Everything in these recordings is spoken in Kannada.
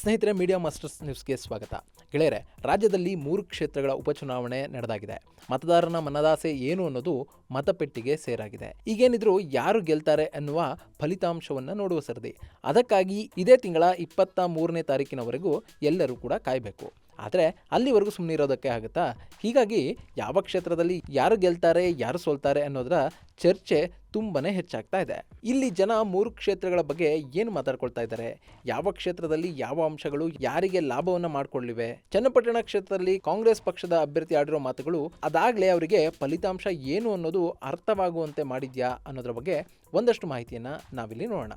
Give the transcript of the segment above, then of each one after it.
ಸ್ನೇಹಿತರೆ, ಮೀಡಿಯಾ ಮಾಸ್ಟರ್ಸ್ ನ್ಯೂಸ್ಗೆ ಸ್ವಾಗತ. ಗೆಳೆಯರೆ, ರಾಜ್ಯದಲ್ಲಿ 3 ಕ್ಷೇತ್ರಗಳ ಉಪಚುನಾವಣೆ ನಡೆದಾಗಿದೆ. ಮತದಾರನ ಮನದಾಸೆ ಏನು ಅನ್ನೋದು ಮತಪೆಟ್ಟಿಗೆ ಸೇರಾಗಿದೆ. ಈಗೇನಿದ್ರು ಯಾರು ಗೆಲ್ತಾರೆ ಅನ್ನುವ ಫಲಿತಾಂಶವನ್ನು ನೋಡುವ ಸರದಿ. ಅದಕ್ಕಾಗಿ ಇದೇ ತಿಂಗಳ 23ನೇ ತಾರೀಕಿನವರೆಗೂ ಎಲ್ಲರೂ ಕೂಡ ಕಾಯಬೇಕು. ಆದರೆ ಅಲ್ಲಿವರೆಗೂ ಸುಮ್ಮನೆ ಇರೋದಕ್ಕೆ ಆಗುತ್ತಾ? ಹೀಗಾಗಿ ಯಾವ ಕ್ಷೇತ್ರದಲ್ಲಿ ಯಾರು ಗೆಲ್ತಾರೆ, ಯಾರು ಸೋಲ್ತಾರೆ ಅನ್ನೋದರ ಚರ್ಚೆ ತುಂಬನೇ ಹೆಚ್ಚಾಗ್ತಾ ಇದೆ. ಇಲ್ಲಿ ಜನ 3 ಕ್ಷೇತ್ರಗಳ ಬಗ್ಗೆ ಏನು ಮಾತಾಡ್ಕೊಳ್ತಾ ಇದ್ದಾರೆ, ಯಾವ ಕ್ಷೇತ್ರದಲ್ಲಿ ಯಾವ ಅಂಶಗಳು ಯಾರಿಗೆ ಲಾಭವನ್ನು ಮಾಡಿಕೊಳ್ಳಿವೆ, ಚನ್ನಪಟ್ಟಣ ಕ್ಷೇತ್ರದಲ್ಲಿ ಕಾಂಗ್ರೆಸ್ ಪಕ್ಷದ ಅಭ್ಯರ್ಥಿ ಆಡಿರೋ ಮಾತುಗಳು ಅದಾಗಲೇ ಅವರಿಗೆ ಫಲಿತಾಂಶ ಏನು ಅನ್ನೋದು ಅರ್ಥವಾಗುವಂತೆ ಮಾಡಿದ್ಯಾ ಅನ್ನೋದ್ರ ಬಗ್ಗೆ ಒಂದಷ್ಟು ಮಾಹಿತಿಯನ್ನು ನಾವಿಲ್ಲಿ ನೋಡೋಣ.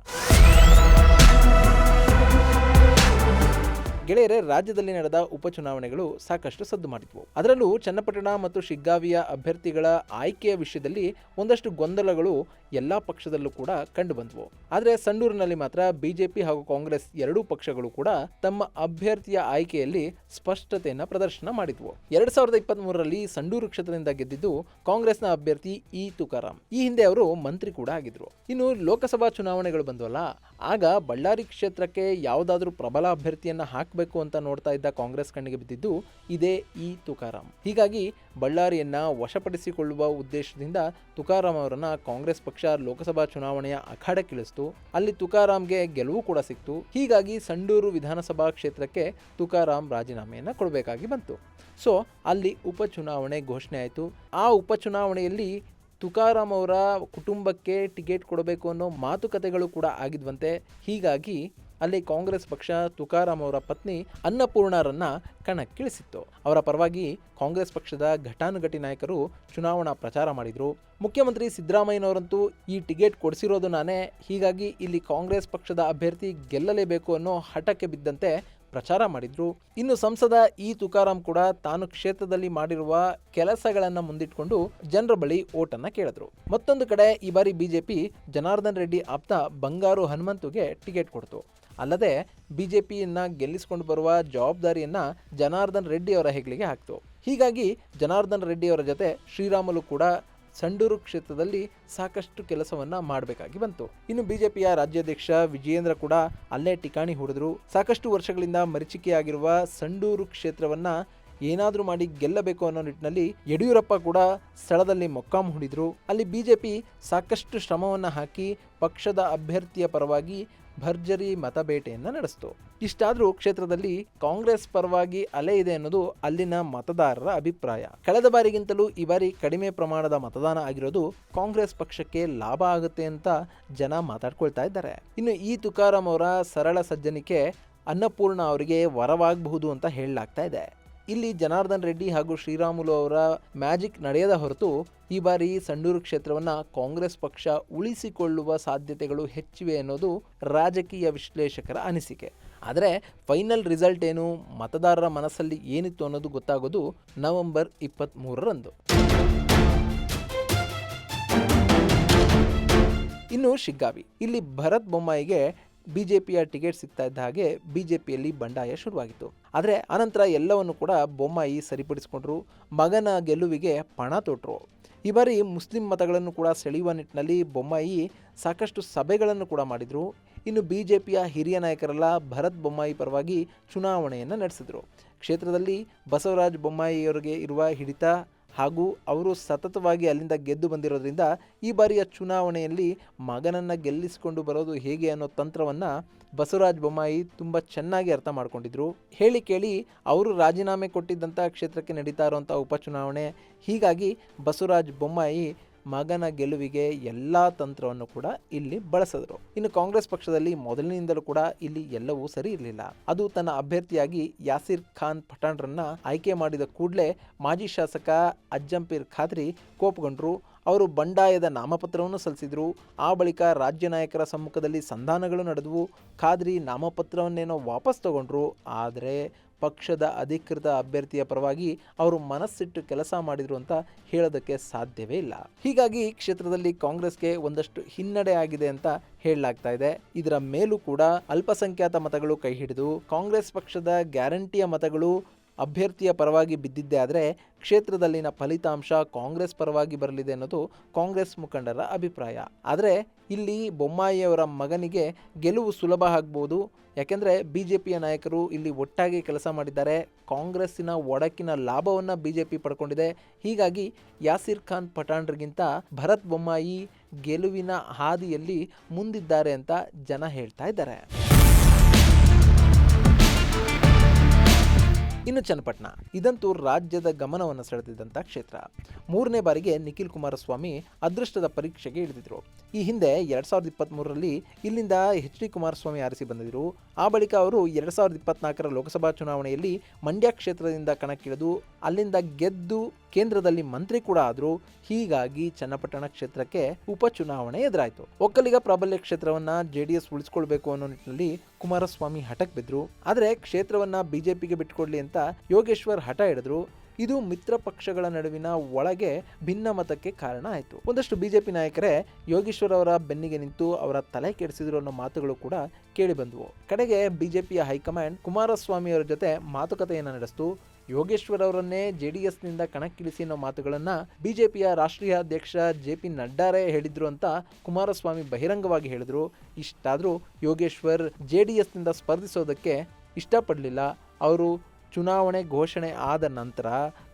ಗೆಳೆಯರೆ, ರಾಜ್ಯದಲ್ಲಿ ನಡೆದ ಉಪಚುನಾವಣೆಗಳು ಸಾಕಷ್ಟು ಸದ್ದು ಮಾಡಿದ್ವು. ಅದರಲ್ಲೂ ಚನ್ನಪಟ್ಟಣ ಮತ್ತು ಶಿಗ್ಗಾವಿಯ ಅಭ್ಯರ್ಥಿಗಳ ಆಯ್ಕೆಯ ವಿಷಯದಲ್ಲಿ ಒಂದಷ್ಟು ಗೊಂದಲಗಳು ಎಲ್ಲ ಪಕ್ಷದಲ್ಲೂ ಕೂಡ ಕಂಡು ಬಂದವು. ಆದರೆ ಸಂಡೂರಿನಲ್ಲಿ ಮಾತ್ರ ಬಿಜೆಪಿ ಹಾಗೂ ಕಾಂಗ್ರೆಸ್ ಎರಡೂ ಪಕ್ಷಗಳು ಕೂಡ ತಮ್ಮ ಅಭ್ಯರ್ಥಿಯ ಆಯ್ಕೆಯಲ್ಲಿ ಸ್ಪಷ್ಟತೆಯನ್ನು ಪ್ರದರ್ಶನ ಮಾಡಿದ್ವು. 2023ರಲ್ಲಿ ಸಂಡೂರು ಕ್ಷೇತ್ರದಿಂದ ಗೆದ್ದಿದ್ದು ಕಾಂಗ್ರೆಸ್ನ ಅಭ್ಯರ್ಥಿ ಇ ತುಕಾರಾಂ. ಈ ಹಿಂದೆ ಅವರು ಮಂತ್ರಿ ಕೂಡ ಆಗಿದ್ರು. ಇನ್ನು ಲೋಕಸಭಾ ಚುನಾವಣೆಗಳು ಬಂದವಲ್ಲ, ಆಗ ಬಳ್ಳಾರಿ ಕ್ಷೇತ್ರಕ್ಕೆ ಯಾವುದಾದ್ರೂ ಪ್ರಬಲ ಅಭ್ಯರ್ಥಿಯನ್ನ ಹಾಕಬೇಕು ಅಂತ ನೋಡ್ತಾ ಇದ್ದ ಕಾಂಗ್ರೆಸ್ ಕಣ್ಣಿಗೆ ಬಿದ್ದಿದ್ದು ಇದೇ ಇ ತುಕಾರಾಂ. ಹೀಗಾಗಿ ಬಳ್ಳಾರಿಯನ್ನ ವಶಪಡಿಸಿಕೊಳ್ಳುವ ಉದ್ದೇಶದಿಂದ ತುಕಾರಾಂ ಅವರನ್ನ ಕಾಂಗ್ರೆಸ್ ಪಕ್ಷ ಲೋಕಸಭಾ ಚುನಾವಣೆಯ ಅಖಾಡಕ್ಕಿಳಿಸಿತು. ಅಲ್ಲಿ ತುಕಾರಾಂಗೆ ಗೆಲುವು ಕೂಡ ಸಿಕ್ತು. ಹೀಗಾಗಿ ಸಂಡೂರು ವಿಧಾನಸಭಾ ಕ್ಷೇತ್ರಕ್ಕೆ ತುಕಾರಾಂ ರಾಜೀನಾಮೆಯನ್ನ ಕೊಡಬೇಕಾಗಿ ಬಂತು. ಸೊ ಅಲ್ಲಿ ಉಪಚುನಾವಣೆ ಘೋಷಣೆ ಆಯಿತು. ಆ ಉಪಚುನಾವಣೆಯಲ್ಲಿ ತುಕಾರಾಂ ಅವರ ಕುಟುಂಬಕ್ಕೆ ಟಿಕೆಟ್ ಕೊಡಬೇಕು ಅನ್ನೋ ಮಾತುಕತೆಗಳು ಕೂಡ ಆಗಿದ್ವಂತೆ. ಹೀಗಾಗಿ ಅಲ್ಲಿ ಕಾಂಗ್ರೆಸ್ ಪಕ್ಷ ತುಕಾರಾಂ ಅವರ ಪತ್ನಿ ಅನ್ನಪೂರ್ಣರನ್ನ ಕಣಕ್ಕಿಳಿಸಿತ್ತು. ಅವರ ಪರವಾಗಿ ಕಾಂಗ್ರೆಸ್ ಪಕ್ಷದ ಘಟಾನುಘಟಿ ನಾಯಕರು ಚುನಾವಣಾ ಪ್ರಚಾರ ಮಾಡಿದರು. ಮುಖ್ಯಮಂತ್ರಿ ಸಿದ್ದರಾಮಯ್ಯನವರಂತೂ ಈ ಟಿಕೆಟ್ ಕೊಡಿಸಿರೋದು ನಾನೇ, ಹೀಗಾಗಿ ಇಲ್ಲಿ ಕಾಂಗ್ರೆಸ್ ಪಕ್ಷದ ಅಭ್ಯರ್ಥಿ ಗೆಲ್ಲಲೇಬೇಕು ಅನ್ನೋ ಹಠಕ್ಕೆ ಬಿದ್ದಂತೆ ಪ್ರಚಾರ ಮಾಡಿದ್ರು. ಇನ್ನು ಸಂಸದ ಇ ತುಕಾರಾಂ ಕೂಡ ತಾನು ಕ್ಷೇತ್ರದಲ್ಲಿ ಮಾಡಿರುವ ಕೆಲಸಗಳನ್ನು ಮುಂದಿಟ್ಕೊಂಡು ಜನರ ಬಳಿ ಓಟನ್ನ ಕೇಳಿದ್ರು. ಮತ್ತೊಂದು ಕಡೆ ಈ ಬಾರಿ ಬಿಜೆಪಿ ಜನಾರ್ದನ್ ರೆಡ್ಡಿ ಆಪ್ತ ಬಂಗಾರು ಹನುಮಂತುಗೆ ಟಿಕೆಟ್ ಕೊಡ್ತು. ಅಲ್ಲದೆ ಬಿಜೆಪಿಯನ್ನ ಗೆಲ್ಲಿಸಿಕೊಂಡು ಬರುವ ಜವಾಬ್ದಾರಿಯನ್ನ ಜನಾರ್ದನ್ ರೆಡ್ಡಿ ಅವರ ಹೆಗಲಿಗೆ ಹಾಕ್ತು. ಹೀಗಾಗಿ ಜನಾರ್ದನ್ ರೆಡ್ಡಿ ಅವರ ಜೊತೆ ಶ್ರೀರಾಮುಲು ಕೂಡ ಸಂಡೂರು ಕ್ಷೇತ್ರದಲ್ಲಿ ಸಾಕಷ್ಟು ಕೆಲಸವನ್ನ ಮಾಡಬೇಕಾಗಿ ಬಂತು. ಇನ್ನು ಬಿಜೆಪಿಯ ರಾಜ್ಯಾಧ್ಯಕ್ಷ ವಿಜಯೇಂದ್ರ ಕೂಡ ಅಲ್ಲೇ ಠಿಕಾಣಿ ಹೂಡಿದ್ರು. ಸಾಕಷ್ಟು ವರ್ಷಗಳಿಂದ ಮರೀಚಿಕೆಯಾಗಿರುವ ಸಂಡೂರು ಕ್ಷೇತ್ರವನ್ನ ಏನಾದರೂ ಮಾಡಿ ಗೆಲ್ಲಬೇಕು ಅನ್ನೋ ನಿಟ್ಟಿನಲ್ಲಿ ಯಡಿಯೂರಪ್ಪ ಕೂಡ ಸ್ಥಳದಲ್ಲಿ ಮೊಕ್ಕಾಂ ಹೂಡಿದ್ರು. ಅಲ್ಲಿ ಬಿಜೆಪಿ ಸಾಕಷ್ಟು ಶ್ರಮವನ್ನು ಹಾಕಿ ಪಕ್ಷದ ಅಭ್ಯರ್ಥಿಯ ಪರವಾಗಿ ಭರ್ಜರಿ ಮತಬೇಟೆಯನ್ನು ನಡೆಸಿತು. ಇಷ್ಟಾದರೂ ಕ್ಷೇತ್ರದಲ್ಲಿ ಕಾಂಗ್ರೆಸ್ ಪರವಾಗಿ ಅಲೆ ಇದೆ ಅನ್ನೋದು ಅಲ್ಲಿನ ಮತದಾರರ ಅಭಿಪ್ರಾಯ. ಕಳೆದ ಬಾರಿಗಿಂತಲೂ ಈ ಬಾರಿ ಕಡಿಮೆ ಪ್ರಮಾಣದ ಮತದಾನ ಆಗಿರೋದು ಕಾಂಗ್ರೆಸ್ ಪಕ್ಷಕ್ಕೆ ಲಾಭ ಆಗುತ್ತೆ ಅಂತ ಜನ ಮಾತಾಡ್ಕೊಳ್ತಾ ಇದ್ದಾರೆ. ಇನ್ನು ಈ ತುಕಾರಾಂ ಅವರ ಸರಳ ಸಜ್ಜನಿಕೆ ಅನ್ನಪೂರ್ಣ ಅವರಿಗೆ ವರವಾಗಬಹುದು ಅಂತ ಹೇಳಲಾಗ್ತಾ ಇದೆ. ಇಲ್ಲಿ ಜನಾರ್ದನ್ ರೆಡ್ಡಿ ಹಾಗೂ ಶ್ರೀರಾಮುಲು ಅವರ ಮ್ಯಾಜಿಕ್ ನಡೆಯದ ಹೊರತು ಈ ಬಾರಿ ಸಂಡೂರು ಕ್ಷೇತ್ರವನ್ನು ಕಾಂಗ್ರೆಸ್ ಪಕ್ಷ ಉಳಿಸಿಕೊಳ್ಳುವ ಸಾಧ್ಯತೆಗಳು ಹೆಚ್ಚಿವೆ ಅನ್ನೋದು ರಾಜಕೀಯ ವಿಶ್ಲೇಷಕರ ಅನಿಸಿಕೆ. ಆದರೆ ಫೈನಲ್ ರಿಸಲ್ಟ್ ಏನು, ಮತದಾರರ ಮನಸ್ಸಲ್ಲಿ ಏನಿತ್ತು ಅನ್ನೋದು ಗೊತ್ತಾಗೋದು ನವೆಂಬರ್ 23ರಂದು. ಇನ್ನು ಶಿಗ್ಗಾವಿ, ಇಲ್ಲಿ ಭರತ್ ಬೊಮ್ಮಾಯಿಗೆ ಬಿಜೆಪಿಯ ಟಿಕೆಟ್ ಸಿಗ್ತಾ ಇದ್ದ ಹಾಗೆ ಬಿಜೆಪಿಯಲ್ಲಿ ಬಂಡಾಯ ಶುರುವಾಗಿತ್ತು. ಆದರೆ ಅನಂತರ ಎಲ್ಲವನ್ನು ಕೂಡ ಬೊಮ್ಮಾಯಿ ಸರಿಪಡಿಸಿಕೊಂಡ್ರು. ಮಗನ ಗೆಲುವಿಗೆ ಪಣ ತೊಟ್ಟರು. ಈ ಬಾರಿ ಮುಸ್ಲಿಂ ಮತಗಳನ್ನು ಕೂಡ ಸೆಳೆಯುವ ನಿಟ್ಟಿನಲ್ಲಿ ಬೊಮ್ಮಾಯಿ ಸಾಕಷ್ಟು ಸಭೆಗಳನ್ನು ಕೂಡ ಮಾಡಿದರು. ಇನ್ನು ಬಿಜೆಪಿಯ ಹಿರಿಯ ನಾಯಕರೆಲ್ಲ ಭರತ್ ಬೊಮ್ಮಾಯಿ ಪರವಾಗಿ ಚುನಾವಣೆಯನ್ನು ನಡೆಸಿದರು. ಕ್ಷೇತ್ರದಲ್ಲಿ ಬಸವರಾಜ ಬೊಮ್ಮಾಯಿಯವರಿಗೆ ಇರುವ ಹಿಡಿತ ಹಾಗೂ ಅವರು ಸತತವಾಗಿ ಅಲ್ಲಿಂದ ಗೆದ್ದು ಬಂದಿರೋದ್ರಿಂದ ಈ ಬಾರಿಯ ಚುನಾವಣೆಯಲ್ಲಿ ಮಗನನ್ನು ಗೆಲ್ಲಿಸಿಕೊಂಡು ಬರೋದು ಹೇಗೆ ಅನ್ನೋ ತಂತ್ರವನ್ನು ಬಸವರಾಜ ಬೊಮ್ಮಾಯಿ ತುಂಬ ಚೆನ್ನಾಗಿ ಅರ್ಥ ಮಾಡ್ಕೊಂಡಿದ್ರು. ಹೇಳಿ ಕೇಳಿ ಅವರು ರಾಜೀನಾಮೆ ಕೊಟ್ಟಿದ್ದಂಥ ಕ್ಷೇತ್ರಕ್ಕೆ ನಡೀತಾ ಇರುವಂಥ ಉಪಚುನಾವಣೆ. ಹೀಗಾಗಿ ಬಸವರಾಜ ಬೊಮ್ಮಾಯಿ ಮಗನ ಗೆಲುವಿಗೆ ಎಲ್ಲ ತಂತ್ರವನ್ನು ಕೂಡ ಇಲ್ಲಿ ಬಳಸಿದ್ರು. ಇನ್ನು ಕಾಂಗ್ರೆಸ್ ಪಕ್ಷದಲ್ಲಿ ಮೊದಲಿನಿಂದಲೂ ಕೂಡ ಇಲ್ಲಿ ಎಲ್ಲವೂ ಸರಿ ಇರಲಿಲ್ಲ. ಅದು ತನ್ನ ಅಭ್ಯರ್ಥಿಯಾಗಿ ಯಾಸಿರ್ ಖಾನ್ ಪಠಾಣ್ರನ್ನ ಆಯ್ಕೆ ಮಾಡಿದ ಕೂಡಲೇ ಮಾಜಿ ಶಾಸಕ ಅಜ್ಜಂಪೀರ್ ಖಾದ್ರಿ ಕೋಪಗೊಂಡ್ರು. ಅವರು ಬಂಡಾಯದ ನಾಮಪತ್ರವನ್ನು ಸಲ್ಲಿಸಿದ್ರು. ಆ ಬಳಿಕ ರಾಜ್ಯ ನಾಯಕರ ಸಮ್ಮುಖದಲ್ಲಿ ಸಂಧಾನಗಳು ನಡೆದವು. ಖಾದ್ರಿ ನಾಮಪತ್ರವನ್ನೇನೋ ವಾಪಸ್ ತಗೊಂಡ್ರು. ಆದರೆ ಪಕ್ಷದ ಅಧಿಕೃತ ಅಭ್ಯರ್ಥಿಯ ಪರವಾಗಿ ಅವರು ಮನಸ್ಸಿಟ್ಟು ಕೆಲಸ ಮಾಡಿದ್ರು ಅಂತ ಹೇಳೋದಕ್ಕೆ ಸಾಧ್ಯವೇ ಇಲ್ಲ. ಹೀಗಾಗಿ ಕ್ಷೇತ್ರದಲ್ಲಿ ಕಾಂಗ್ರೆಸ್ಗೆ ಒಂದಷ್ಟು ಹಿನ್ನಡೆ ಆಗಿದೆ ಅಂತ ಹೇಳಲಾಗ್ತಾ ಇದೆ. ಇದರ ಮೇಲೂ ಕೂಡ ಅಲ್ಪಸಂಖ್ಯಾತ ಮತಗಳು ಕೈ ಹಿಡಿದು ಕಾಂಗ್ರೆಸ್ ಪಕ್ಷದ ಗ್ಯಾರಂಟಿಯ ಮತಗಳು ಅಭ್ಯರ್ಥಿಯ ಪರವಾಗಿ ಬಿದ್ದಿದ್ದೇ ಆದರೆ ಕ್ಷೇತ್ರದಲ್ಲಿನ ಫಲಿತಾಂಶ ಕಾಂಗ್ರೆಸ್ ಪರವಾಗಿ ಬರಲಿದೆ ಅನ್ನೋದು ಕಾಂಗ್ರೆಸ್ ಮುಖಂಡರ ಅಭಿಪ್ರಾಯ. ಆದರೆ ಇಲ್ಲಿ ಬೊಮ್ಮಾಯಿಯವರ ಮಗನಿಗೆ ಗೆಲುವು ಸುಲಭ ಆಗ್ಬೋದು. ಯಾಕೆಂದರೆ ಬಿಜೆಪಿಯ ನಾಯಕರು ಇಲ್ಲಿ ಒಟ್ಟಾಗಿ ಕೆಲಸ ಮಾಡಿದ್ದಾರೆ. ಕಾಂಗ್ರೆಸ್ಸಿನ ಒಡಕಿನ ಲಾಭವನ್ನು ಬಿಜೆಪಿ ಪಡ್ಕೊಂಡಿದೆ. ಹೀಗಾಗಿ ಯಾಸಿರ್ ಖಾನ್ ಪಠಾಣ್ರಿಗಿಂತ ಭರತ್ ಬೊಮ್ಮಾಯಿ ಗೆಲುವಿನ ಹಾದಿಯಲ್ಲಿ ಮುಂದಿದ್ದಾರೆ ಅಂತ ಜನ ಹೇಳ್ತಾ ಇದ್ದಾರೆ. ಇನ್ನು ಚನ್ನಪಟ್ಟಣ, ಇದಂತೂ ರಾಜ್ಯದ ಗಮನವನ್ನು ಸೆಳೆದಿದ್ದಂಥ ಕ್ಷೇತ್ರ. 3ನೇ ಬಾರಿಗೆ ನಿಖಿಲ್ ಕುಮಾರಸ್ವಾಮಿ ಅದೃಷ್ಟದ ಪರೀಕ್ಷೆಗೆ ಇಳಿದಿದ್ರು. ಈ ಹಿಂದೆ 2023ರಲ್ಲಿ ಇಲ್ಲಿಂದ ಎಚ್ ಡಿ ಕುಮಾರಸ್ವಾಮಿ ಆರಿಸಿ ಬಂದಿದ್ದರು. ಆ ಬಳಿಕ ಅವರು 2024ರ ಲೋಕಸಭಾ ಚುನಾವಣೆಯಲ್ಲಿ ಮಂಡ್ಯ ಕ್ಷೇತ್ರದಿಂದ ಕಣಕ್ಕಿಳಿದು ಅಲ್ಲಿಂದ ಗೆದ್ದು ಕೇಂದ್ರದಲ್ಲಿ ಮಂತ್ರಿ ಕೂಡ ಆದರು. ಹೀಗಾಗಿ ಚನ್ನಪಟ್ಟಣ ಕ್ಷೇತ್ರಕ್ಕೆ ಉಪಚುನಾವಣೆ ಎದುರಾಯಿತು. ಒಕ್ಕಲಿಗ ಪ್ರಾಬಲ್ಯ ಕ್ಷೇತ್ರವನ್ನ ಜೆಡಿಎಸ್ ಉಳಿಸ್ಕೊಳ್ಬೇಕು ಅನ್ನೋ ನಿಟ್ಟಿನಲ್ಲಿ ಕುಮಾರಸ್ವಾಮಿ ಹಠಕ್ಕೆ ಬಿದ್ದರು. ಆದರೆ ಕ್ಷೇತ್ರವನ್ನ ಬಿಜೆಪಿಗೆ ಬಿಟ್ಟುಕೊಡ್ಲಿ ಅಂತ ಯೋಗೇಶ್ವರ್ ಹಠ ಹಿಡಿದ್ರು. ಇದು ಮಿತ್ರ ಪಕ್ಷಗಳ ನಡುವಿನ ಒಳಗೆ ಭಿನ್ನಮತಕ್ಕೆ ಕಾರಣ ಆಯಿತು. ಒಂದಷ್ಟು ಬಿಜೆಪಿ ನಾಯಕರೇ ಯೋಗೇಶ್ವರ್ ಅವರ ಬೆನ್ನಿಗೆ ನಿಂತು ಅವರ ತಲೆ ಕೆಡಿಸಿದ್ರು ಅನ್ನೋ ಮಾತುಗಳು ಕೂಡ ಕೇಳಿ ಬಂದವು. ಕಡೆಗೆ ಬಿಜೆಪಿಯ ಹೈಕಮಾಂಡ್ ಕುಮಾರಸ್ವಾಮಿ ಅವರ ಜೊತೆ ಮಾತುಕತೆಯನ್ನು ನಡೆಸಿತು. ಯೋಗೇಶ್ವರ್ ಅವರನ್ನೇ ಜೆಡಿಎಸ್ನಿಂದ ಕಣಕ್ಕಿಳಿಸಿ ಅನ್ನೋ ಮಾತುಗಳನ್ನು ಬಿಜೆಪಿಯ ರಾಷ್ಟ್ರೀಯ ಅಧ್ಯಕ್ಷ JP ನಡ್ಡಾರೇ ಹೇಳಿದ್ರು ಅಂತ ಕುಮಾರಸ್ವಾಮಿ ಬಹಿರಂಗವಾಗಿ ಹೇಳಿದ್ರು. ಇಷ್ಟಾದರೂ ಯೋಗೇಶ್ವರ್ JDSನಿಂದ ಸ್ಪರ್ಧಿಸೋದಕ್ಕೆ ಇಷ್ಟಪಡಲಿಲ್ಲ. ಅವರು ಚುನಾವಣೆ ಘೋಷಣೆ ಆದ ನಂತರ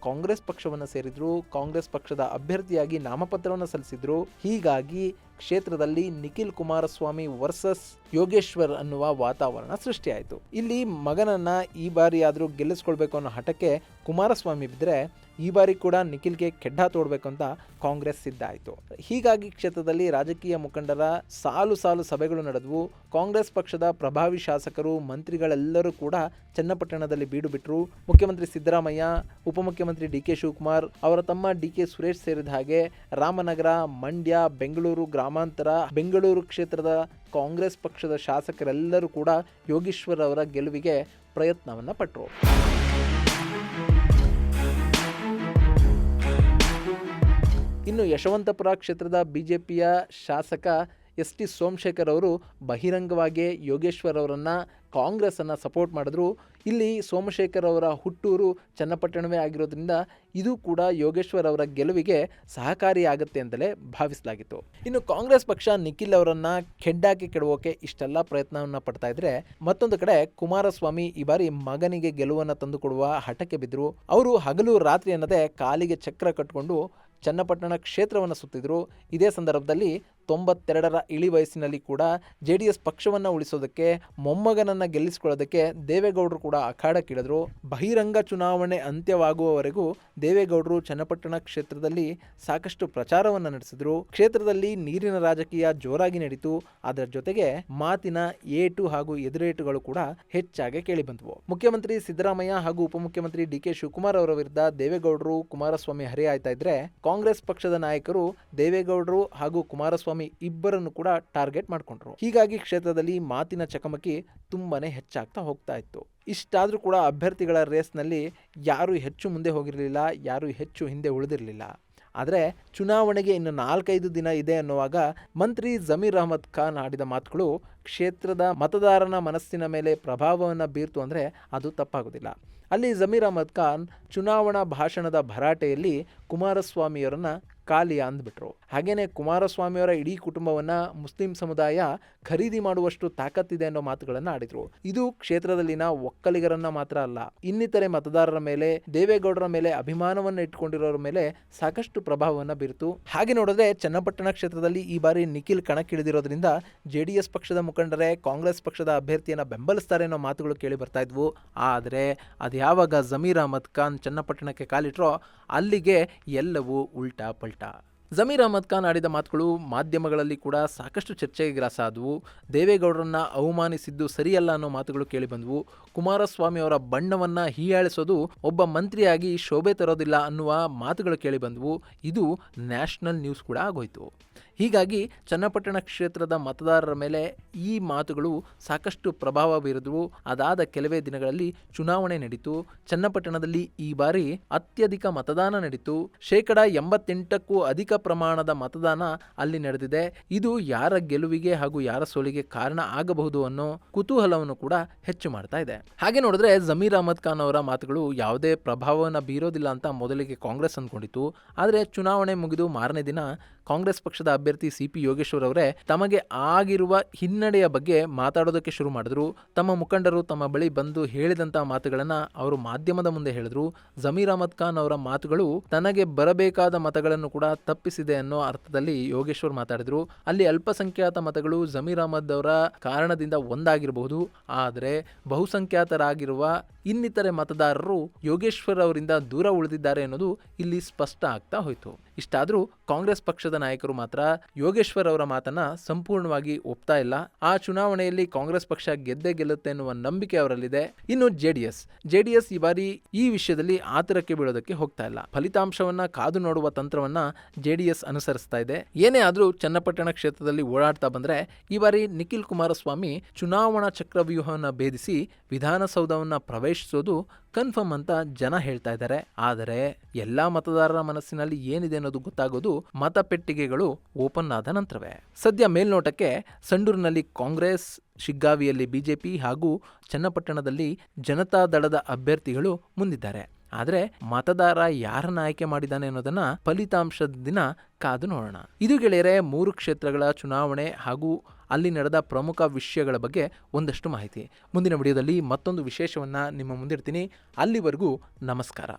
ಕಾಂಗ್ರೆಸ್ ಪಕ್ಷವನ್ನು ಸೇರಿದ್ರು. ಕಾಂಗ್ರೆಸ್ ಪಕ್ಷದ ಅಭ್ಯರ್ಥಿಯಾಗಿ ನಾಮಪತ್ರವನ್ನು ಸಲ್ಲಿಸಿದ್ರು. ಹೀಗಾಗಿ ಕ್ಷೇತ್ರದಲ್ಲಿ ನಿಖಿಲ್ ಕುಮಾರಸ್ವಾಮಿ ವರ್ಸಸ್ ಯೋಗೇಶ್ವರ್ ಅನ್ನುವ ವಾತಾವರಣ ಸೃಷ್ಟಿಯಾಯಿತು. ಇಲ್ಲಿ ಮಗನನ್ನ ಈ ಬಾರಿ ಆದರೂ ಗೆಲ್ಲಿಸ್ಕೊಳ್ಬೇಕು ಅನ್ನೋ ಹಠಕ್ಕೆ ಕುಮಾರಸ್ವಾಮಿ ಬಿದ್ದರೆ ಈ ಬಾರಿ ಕೂಡ ನಿಖಿಲ್ಗೆ ಕೆಡ್ಡ ತೋಡಬೇಕು ಅಂತ ಕಾಂಗ್ರೆಸ್ ಸಿದ್ಧ ಆಯಿತು. ಹೀಗಾಗಿ ಕ್ಷೇತ್ರದಲ್ಲಿ ರಾಜಕೀಯ ಮುಖಂಡರ ಸಾಲು ಸಾಲು ಸಭೆಗಳು ನಡೆದವು. ಕಾಂಗ್ರೆಸ್ ಪಕ್ಷದ ಪ್ರಭಾವಿ ಶಾಸಕರು, ಮಂತ್ರಿಗಳೆಲ್ಲರೂ ಕೂಡ ಚನ್ನಪಟ್ಟಣದಲ್ಲಿ ಬೀಡು ಬಿಟ್ಟರು. ಮುಖ್ಯಮಂತ್ರಿ ಸಿದ್ದರಾಮಯ್ಯ, ಉಪಮುಖ್ಯಮಂತ್ರಿ DK ಶಿವಕುಮಾರ್, ಅವರ ತಮ್ಮ DK ಸುರೇಶ್ ಸೇರಿದ ಹಾಗೆ ರಾಮನಗರ, ಮಂಡ್ಯ, ಬೆಂಗಳೂರು ಗ್ರಾಮಾಂತರ, ಬೆಂಗಳೂರು ಕ್ಷೇತ್ರದ ಕಾಂಗ್ರೆಸ್ ಪಕ್ಷದ ಶಾಸಕರೆಲ್ಲರೂ ಕೂಡ ಯೋಗೇಶ್ವರ್ ಅವರ ಗೆಲುವಿಗೆ ಪ್ರಯತ್ನವನ್ನು ಪಟ್ಟರು. ಇನ್ನು ಯಶವಂತಪುರ ಕ್ಷೇತ್ರದ ಬಿಜೆಪಿಯ ಶಾಸಕ ST ಸೋಮಶೇಖರ್ ಅವರು ಬಹಿರಂಗವಾಗಿ ಯೋಗೇಶ್ವರ್ ಅವರನ್ನು ಕಾಂಗ್ರೆಸ್ಸನ್ನು ಸಪೋರ್ಟ್ ಮಾಡಿದ್ರು. ಇಲ್ಲಿ ಸೋಮಶೇಖರ್ ಅವರ ಹುಟ್ಟೂರು ಚನ್ನಪಟ್ಟಣವೇ ಆಗಿರೋದ್ರಿಂದ ಇದು ಕೂಡ ಯೋಗೇಶ್ವರ್ ಅವರ ಗೆಲುವಿಗೆ ಸಹಕಾರಿಯಾಗುತ್ತೆ ಅಂತಲೇ ಭಾವಿಸಲಾಗಿತ್ತು. ಇನ್ನು ಕಾಂಗ್ರೆಸ್ ಪಕ್ಷ ನಿಖಿಲ್ ಅವರನ್ನು ಕೆಡ್ಡಾಕಿ ಕೆಡವೋಕೆ ಇಷ್ಟೆಲ್ಲ ಪ್ರಯತ್ನವನ್ನು ಪಡ್ತಾ ಇದ್ರೆ, ಮತ್ತೊಂದು ಕಡೆ ಕುಮಾರಸ್ವಾಮಿ ಈ ಬಾರಿ ಮಗನಿಗೆ ಗೆಲುವನ್ನು ತಂದುಕೊಡುವ ಹಠಕ್ಕೆ ಬಿದ್ದರು. ಅವರು ಹಗಲು ರಾತ್ರಿ ಅನ್ನದೇ ಕಾಲಿಗೆ ಚಕ್ರ ಕಟ್ಟಿಕೊಂಡು ಚನ್ನಪಟ್ಟಣ ಕ್ಷೇತ್ರವನ್ನು ಸುತ್ತಿದ್ರು. ಇದೇ ಸಂದರ್ಭದಲ್ಲಿ 92ರ ಇಳಿ ವಯಸ್ಸಿನಲ್ಲಿ ಕೂಡ JDS ಪಕ್ಷವನ್ನು ಉಳಿಸೋದಕ್ಕೆ, ಮೊಮ್ಮಗನನ್ನು ಗೆಲ್ಲಿಸಿಕೊಳ್ಳೋದಕ್ಕೆ ದೇವೇಗೌಡರು ಕೂಡ ಅಖಾಡಕ್ಕಿಳಿದ್ರು. ಬಹಿರಂಗ ಚುನಾವಣೆ ಅಂತ್ಯವಾಗುವವರೆಗೂ ದೇವೇಗೌಡರು ಚನ್ನಪಟ್ಟಣ ಕ್ಷೇತ್ರದಲ್ಲಿ ಸಾಕಷ್ಟು ಪ್ರಚಾರವನ್ನು ನಡೆಸಿದ್ರು. ಕ್ಷೇತ್ರದಲ್ಲಿ ನೀರಿನ ರಾಜಕೀಯ ಜೋರಾಗಿ ನಡೀತು. ಅದರ ಜೊತೆಗೆ ಮಾತಿನ ಏಟು ಹಾಗೂ ಎದುರೇಟುಗಳು ಕೂಡ ಹೆಚ್ಚಾಗಿ ಕೇಳಿಬಂದವು. ಮುಖ್ಯಮಂತ್ರಿ ಸಿದ್ದರಾಮಯ್ಯ ಹಾಗೂ ಉಪಮುಖ್ಯಮಂತ್ರಿ DK ಶಿವಕುಮಾರ್ ಅವರ ವಿರುದ್ಧ ದೇವೇಗೌಡರು, ಕುಮಾರಸ್ವಾಮಿ ಹರಿಯಾಯ್ತಾ ಇದ್ರೆ, ಕಾಂಗ್ರೆಸ್ ಪಕ್ಷದ ನಾಯಕರು ದೇವೇಗೌಡರು ಹಾಗೂ ಕುಮಾರಸ್ವಾಮಿ ಇಬ್ಬರನ್ನು ಕೂಡ ಟಾರ್ಗೆಟ್ ಮಾಡಿಕೊಂಡ್ರು. ಹೀಗಾಗಿ ಕ್ಷೇತ್ರದಲ್ಲಿ ಮಾತಿನ ಚಕಮಕಿ ತುಂಬಾನೇ ಹೆಚ್ಚಾಗ್ತಾ ಹೋಗ್ತಾ ಇತ್ತು. ಇಷ್ಟಾದರೂ ಕೂಡ ಅಭ್ಯರ್ಥಿಗಳ ರೇಸ್ನಲ್ಲಿ ಯಾರು ಹೆಚ್ಚು ಮುಂದೆ ಹೋಗಿರಲಿಲ್ಲ, ಯಾರು ಹೆಚ್ಚು ಹಿಂದೆ ಉಳಿದಿರಲಿಲ್ಲ. ಆದರೆ ಚುನಾವಣೆಗೆ ಇನ್ನು 4-5 ದಿನ ಇದೆ ಅನ್ನುವಾಗ ಮಂತ್ರಿ ಜಮೀರ್ ಅಹಮದ್ ಖಾನ್ ಆಡಿದ ಮಾತುಗಳು ಕ್ಷೇತ್ರದ ಮತದಾರನ ಮನಸ್ಸಿನ ಮೇಲೆ ಪ್ರಭಾವವನ್ನು ಬೀರ್ತು ಅಂದರೆ ಅದು ತಪ್ಪಾಗೋದಿಲ್ಲ. ಅಲ್ಲಿ ಜಮೀರ್ ಅಹಮದ್ ಖಾನ್ ಚುನಾವಣಾ ಭಾಷಣದ ಭರಾಟೆಯಲ್ಲಿ ಕುಮಾರಸ್ವಾಮಿಯವರನ್ನು ಖಾಲಿ ಅಂದ್ಬಿಟ್ರು. ಹಾಗೇನೆ ಕುಮಾರಸ್ವಾಮಿಯವರ ಇಡೀ ಕುಟುಂಬವನ್ನ ಮುಸ್ಲಿಂ ಸಮುದಾಯ ಖರೀದಿ ಮಾಡುವಷ್ಟು ತಾಕತ್ತಿದೆ ಅನ್ನೋ ಮಾತುಗಳನ್ನು ಆಡಿದ್ರು. ಇದು ಕ್ಷೇತ್ರದಲ್ಲಿನ ಒಕ್ಕಲಿಗರನ್ನ ಮಾತ್ರ ಅಲ್ಲ, ಇನ್ನಿತರೆ ಮತದಾರರ ಮೇಲೆ, ದೇವೇಗೌಡರ ಮೇಲೆ ಅಭಿಮಾನವನ್ನು ಇಟ್ಕೊಂಡಿರೋರ ಮೇಲೆ ಸಾಕಷ್ಟು ಪ್ರಭಾವವನ್ನು ಬೀರಿತು. ಹಾಗೆ ನೋಡಿದ್ರೆ ಚನ್ನಪಟ್ಟಣ ಕ್ಷೇತ್ರದಲ್ಲಿ ಈ ಬಾರಿ ನಿಖಿಲ್ ಕಣಕ್ಕಿಳಿದಿರೋದ್ರಿಂದ JDS ಪಕ್ಷದ ಮುಖಂಡರೇ ಕಾಂಗ್ರೆಸ್ ಪಕ್ಷದ ಅಭ್ಯರ್ಥಿಯನ್ನು ಬೆಂಬಲಿಸ್ತಾರೆ ಅನ್ನೋ ಮಾತುಗಳು ಕೇಳಿ ಬರ್ತಾ ಇದ್ವು. ಆದರೆ ಅದು ಯಾವಾಗ ಜಮೀರ್ ಅಹಮದ್ ಖಾನ್ ಚನ್ನಪಟ್ಟಣಕ್ಕೆ ಕಾಲಿಟ್ರೋ ಅಲ್ಲಿಗೆ ಎಲ್ಲವೂ ಉಲ್ಟಾ ಪಲ್ಟಾ. ಜಮೀರ್ ಅಹಮದ್ ಖಾನ್ ಆಡಿದ ಮಾತುಗಳು ಮಾಧ್ಯಮಗಳಲ್ಲಿ ಕೂಡ ಸಾಕಷ್ಟು ಚರ್ಚೆಗೆ ಗ್ರಾಸ ಆದವು. ದೇವೇಗೌಡರನ್ನ ಅವಮಾನಿಸಿದ್ದು ಸರಿಯಲ್ಲ ಅನ್ನೋ ಮಾತುಗಳು ಕೇಳಿಬಂದವು. ಕುಮಾರಸ್ವಾಮಿ ಅವರ ಬಣ್ಣವನ್ನು ಹೀಯಾಳಿಸೋದು ಒಬ್ಬ ಮಂತ್ರಿಯಾಗಿ ಶೋಭೆ ತರೋದಿಲ್ಲ ಅನ್ನುವ ಮಾತುಗಳು ಕೇಳಿಬಂದವು. ಇದು ನ್ಯಾಷನಲ್ ನ್ಯೂಸ್ ಕೂಡ ಆಗೋಯ್ತು. ಹೀಗಾಗಿ ಚನ್ನಪಟ್ಟಣ ಕ್ಷೇತ್ರದ ಮತದಾರರ ಮೇಲೆ ಈ ಮಾತುಗಳು ಸಾಕಷ್ಟು ಪ್ರಭಾವ ಬೀರಿದವು. ಅದಾದ ಕೆಲವೇ ದಿನಗಳಲ್ಲಿ ಚುನಾವಣೆ ನಡೀತು. ಚನ್ನಪಟ್ಟಣದಲ್ಲಿ ಈ ಬಾರಿ ಅತ್ಯಧಿಕ ಮತದಾನ ನಡೀತು. 88%ಕ್ಕೂ ಅಧಿಕ ಪ್ರಮಾಣದ ಮತದಾನ ಅಲ್ಲಿ ನಡೆದಿದೆ. ಇದು ಯಾರ ಗೆಲುವಿಗೆ ಹಾಗೂ ಯಾರ ಸೋಲಿಗೆ ಕಾರಣ ಆಗಬಹುದು ಅನ್ನೋ ಕುತೂಹಲವನ್ನು ಕೂಡ ಹೆಚ್ಚು ಮಾಡ್ತಾ ಇದೆ. ಹಾಗೆ ನೋಡಿದ್ರೆ ಜಮೀರ್ ಅಹಮದ್ ಖಾನ್ ಅವರ ಮಾತುಗಳು ಯಾವುದೇ ಪ್ರಭಾವವನ್ನು ಬೀರೋದಿಲ್ಲ ಅಂತ ಮೊದಲಿಗೆ ಕಾಂಗ್ರೆಸ್ ಅಂದ್ಕೊಂಡಿತ್ತು. ಆದರೆ ಚುನಾವಣೆ ಮುಗಿದು ಮಾರನೇ ದಿನ ಕಾಂಗ್ರೆಸ್ ಪಕ್ಷದ ಅಭ್ಯರ್ಥಿ CP ಯೋಗೇಶ್ವರ್ ಅವರೇ ತಮಗೆ ಆಗಿರುವ ಹಿನ್ನಡೆಯ ಬಗ್ಗೆ ಮಾತಾಡೋದಕ್ಕೆ ಶುರು ಮಾಡಿದ್ರು. ತಮ್ಮ ಮುಖಂಡರು ತಮ್ಮ ಬಳಿ ಬಂದು ಹೇಳಿದಂತಹ ಮಾತುಗಳನ್ನು ಅವರು ಮಾಧ್ಯಮದ ಮುಂದೆ ಹೇಳಿದ್ರು. ಜಮೀರ್ ಅಹಮದ್ ಖಾನ್ ಅವರ ಮಾತುಗಳು ತನಗೆ ಬರಬೇಕಾದ ಮತಗಳನ್ನು ಕೂಡ ತಪ್ಪಿಸಿದೆ ಅನ್ನೋ ಅರ್ಥದಲ್ಲಿ ಯೋಗೇಶ್ವರ್ ಮಾತಾಡಿದ್ರು. ಅಲ್ಲಿ ಅಲ್ಪಸಂಖ್ಯಾತ ಮತಗಳು ಜಮೀರ್ ಅಹಮದ್ ಅವರ ಕಾರಣದಿಂದ ಒಂದಾಗಿರಬಹುದು, ಆದರೆ ಬಹುಸಂಖ್ಯಾತರಾಗಿರುವ ಇನ್ನಿತರೆ ಮತದಾರರು ಯೋಗೇಶ್ವರ್ ಅವರಿಂದ ದೂರ ಉಳಿದಿದ್ದಾರೆ ಅನ್ನೋದು ಇಲ್ಲಿ ಸ್ಪಷ್ಟ ಆಗ್ತಾ ಹೋಯಿತು. ಇಷ್ಟಾದರೂ ಕಾಂಗ್ರೆಸ್ ಪಕ್ಷದ ನಾಯಕರು ಮಾತ್ರ ಯೋಗೇಶ್ವರ್ ಅವರ ಮಾತನ್ನ ಸಂಪೂರ್ಣವಾಗಿ ಒಪ್ತಾ ಇಲ್ಲ. ಆ ಚುನಾವಣೆಯಲ್ಲಿ ಕಾಂಗ್ರೆಸ್ ಪಕ್ಷ ಗೆದ್ದೇ ಗೆಲ್ಲುತ್ತೆ ಎನ್ನುವ ನಂಬಿಕೆ ಅವರಲ್ಲಿದೆ. ಇನ್ನು ಜೆಡಿಎಸ್ ಈ ಬಾರಿ ಈ ವಿಷಯದಲ್ಲಿ ಆತುರಕ್ಕೆ ಬೀಳೋದಕ್ಕೆ ಹೋಗ್ತಾ ಇಲ್ಲ. ಫಲಿತಾಂಶವನ್ನ ಕಾದು ನೋಡುವ ತಂತ್ರವನ್ನ ಜೆಡಿಎಸ್ ಅನುಸರಿಸ್ತಾ ಇದೆ. ಏನೇ ಆದ್ರೂ ಚನ್ನಪಟ್ಟಣ ಕ್ಷೇತ್ರದಲ್ಲಿ ಓಡಾಡ್ತಾ ಬಂದ್ರೆ ಈ ಬಾರಿ ನಿಖಿಲ್ ಕುಮಾರಸ್ವಾಮಿ ಚುನಾವಣಾ ಚಕ್ರವ್ಯೂಹವನ್ನ ಭೇದಿಸಿ ವಿಧಾನಸೌಧವನ್ನ ಪ್ರವೇಶಿಸೋದು ಕನ್ಫರ್ಮ್ ಅಂತ ಜನ ಹೇಳ್ತಾ ಇದ್ದಾರೆ. ಆದರೆ ಎಲ್ಲಾ ಮತದಾರರ ಮನಸ್ಸಿನಲ್ಲಿ ಏನಿದೆ ಅನ್ನೋದು ಗೊತ್ತಾಗೋದು ಮತಪೆಟ್ಟಿಗೆಗಳು ಓಪನ್ ಆದ ನಂತರವೇ. ಸದ್ಯ ಮೇಲ್ನೋಟಕ್ಕೆ ಸಂಡೂರಿನಲ್ಲಿ ಕಾಂಗ್ರೆಸ್, ಶಿಗ್ಗಾವಿಯಲ್ಲಿ ಬಿಜೆಪಿ ಹಾಗೂ ಚನ್ನಪಟ್ಟಣದಲ್ಲಿ ಜನತಾದಳದ ಅಭ್ಯರ್ಥಿಗಳು ಮುಂದಿದ್ದಾರೆ. ಆದರೆ ಮತದಾರ ಯಾರನ್ನ ಆಯ್ಕೆ ಮಾಡಿದ್ದಾನೆ ಅನ್ನೋದನ್ನ ಫಲಿತಾಂಶದ ದಿನ ಕಾದು ನೋಡೋಣ. ಇದು ಗೆಳೆಯರೆ 3 ಕ್ಷೇತ್ರಗಳ ಚುನಾವಣೆ ಹಾಗೂ ಅಲ್ಲಿ ನಡೆದ ಪ್ರಮುಖ ವಿಷಯಗಳ ಬಗ್ಗೆ ಒಂದಷ್ಟು ಮಾಹಿತಿ. ಮುಂದಿನ ವಿಡಿಯೋದಲ್ಲಿ ಮತ್ತೊಂದು ವಿಶೇಷವನ್ನ ನಿಮ್ಮ ಮುಂದಿಡ್ತೀನಿ. ಅಲ್ಲಿವರೆಗೂ ನಮಸ್ಕಾರ.